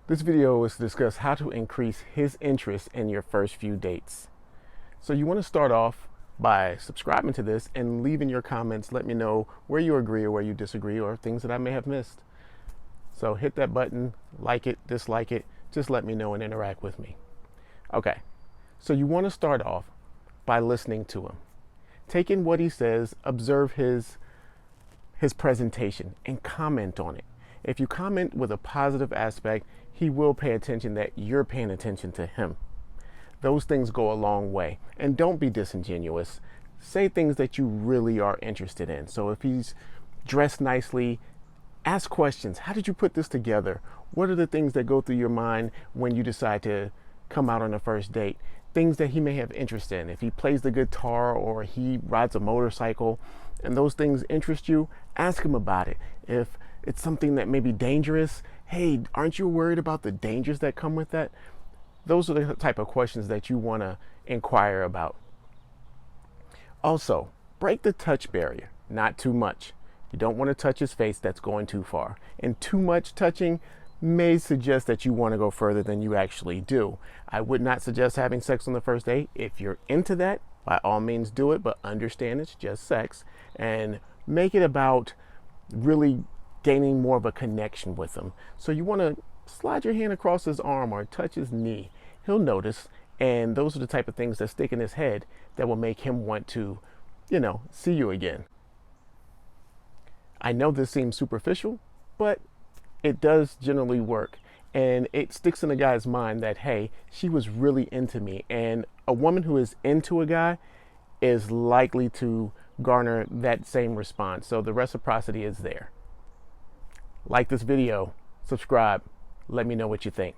This video is to discuss how to increase his interest in your first few dates. So you want to start off by subscribing to this and leaving your comments. Let me know where you agree or where you disagree or things that I may have missed. So hit that button, like it, dislike it, just let me know and interact with me. Okay, so you want to start off by listening to him. Take in what he says, observe his presentation and comment on it. If you comment with a positive aspect, he will pay attention that you're paying attention to him. Those things go a long way. And don't be disingenuous. Say things that you really are interested in. So if he's dressed nicely, ask questions. How did you put this together? What are the things that go through your mind when you decide to come out on a first date? Things that he may have interest in. If he plays the guitar or he rides a motorcycle and those things interest you, ask him about it. If it's something that may be dangerous, hey, aren't you worried about the dangers that come with that? Those are the type of questions that you want to inquire about. Also, break the touch barrier, not too much. You don't want to touch his face, that's going too far. And too much touching may suggest that you want to go further than you actually do. I would not suggest having sex on the first date. If you're into that, by all means do it, but understand it's just sex and make it about really gaining more of a connection with him. So you want to slide your hand across his arm or touch his knee. He'll notice, and those are the type of things that stick in his head that will make him want to, see you again. I know this seems superficial, but it does generally work. And it sticks in a guy's mind that, hey, she was really into me. And a woman who is into a guy is likely to garner that same response. So the reciprocity is there. Like this video, subscribe, let me know what you think.